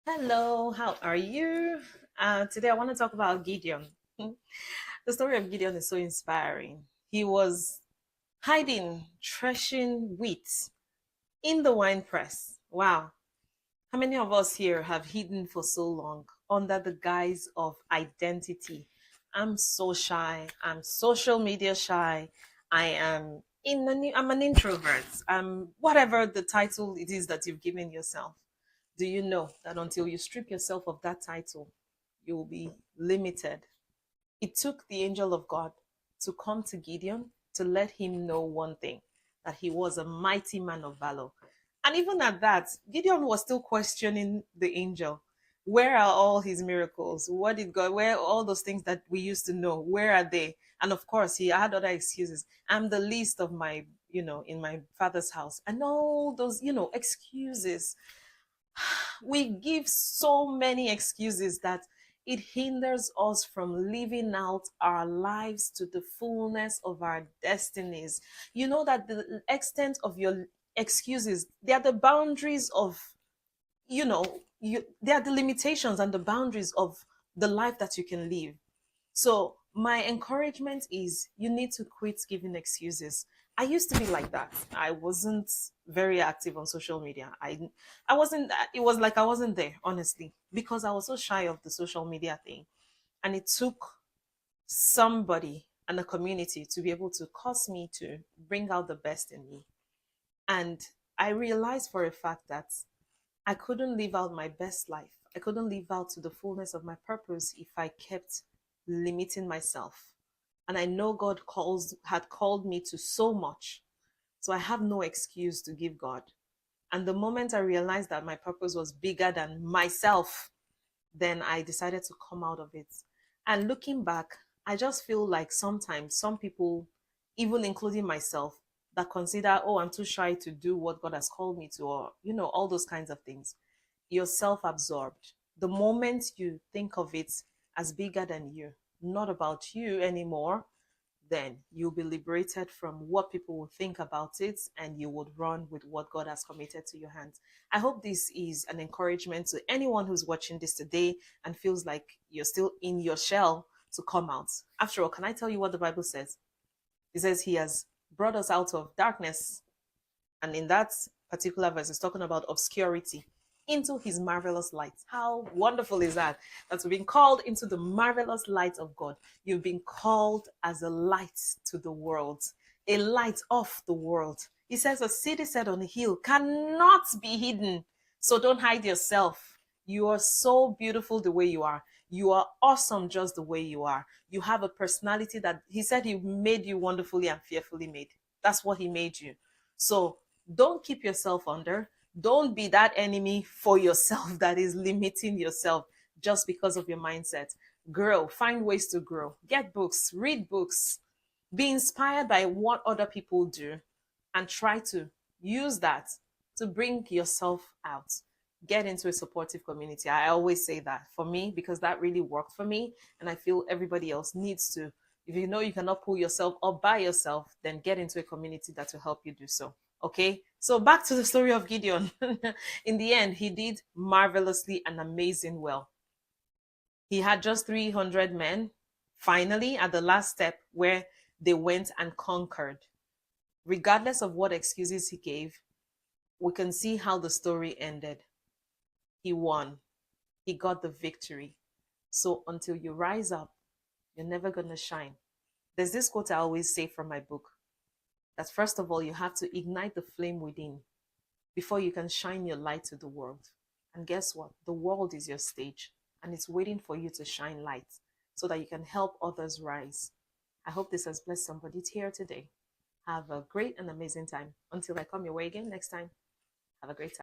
Hello, how are you? Today I want to talk about Gideon. The story of Gideon is so inspiring. He was hiding, threshing wheat in the wine press. Wow. How many of us here have hidden for so long under the guise of identity? I'm so shy. I'm social media shy. I'm an introvert. I'm whatever the title it is that you've given yourself. Do you know that until you strip yourself of that title, you will be limited? It took the angel of God to come to Gideon to let him know one thing, that he was a mighty man of valor. And even at that, Gideon was still questioning the angel. Where are all his miracles? What did God, where all those things that we used to know, where are they? And of course, he had other excuses. I'm the least of my, in my father's house. And all those, excuses. We give so many excuses that it hinders us from living out our lives to the fullness of our destinies. You know that the extent of your excuses, they are the boundaries of, they are the limitations and the boundaries of the life that you can live. So my encouragement is you need to quit giving excuses. I used to be like that. I wasn't very active on social media. I wasn't it was like I wasn't there, honestly, because I was so shy of the social media thing. And it took somebody and a community to be able to cause me to bring out the best in me. And I realized for a fact that I couldn't live out my best life. I couldn't live out to the fullness of my purpose if I kept limiting myself. And I know had called me to so much. So I have no excuse to give God. And the moment I realized that my purpose was bigger than myself, then I decided to come out of it. And looking back, I just feel like sometimes some people, even including myself, that consider, oh, I'm too shy to do what God has called me to, or, all those kinds of things. You're self absorbed. The moment you think of it as bigger than you, not about you anymore, then you'll be liberated from what people will think about it and you would run with what God has committed to your hands. I hope this is an encouragement to anyone who's watching this today and feels like you're still in your shell to come out. After all, can I tell you what the Bible says? It says he has brought us out of darkness, and in that particular verse, it's talking about obscurity into his marvelous light. How wonderful is that? That we've been called into the marvelous light of God. You've been called as a light to the world, a light of the world. He says, a city set on a hill cannot be hidden. So don't hide yourself. You are so beautiful the way you are. You are awesome just the way you are. You have a personality that he said he made you wonderfully and fearfully made. That's what he made you. So don't keep yourself under. Don't be that enemy for yourself that is limiting yourself just because of your mindset. Grow, find ways to grow. Get books, read books, be inspired by what other people do, and try to use that to bring yourself out. Get into a supportive community. I always say that for me because that really worked for me, and I feel everybody else needs to. If you know you cannot pull yourself up by yourself, then get into a community that will help you do so. Okay, so back to the story of Gideon. In the end, he did marvelously and amazing well. He had just 300 men, finally, at the last step where they went and conquered. Regardless of what excuses he gave, we can see how the story ended. He won, he got the victory. So until you rise up, you're never going to shine. There's this quote I always say from my book, that first of all, you have to ignite the flame within before you can shine your light to the world. And guess what? The world is your stage and it's waiting for you to shine light so that you can help others rise. I hope this has blessed somebody here today. Have a great and amazing time. Until I come your way again next time, have a great time.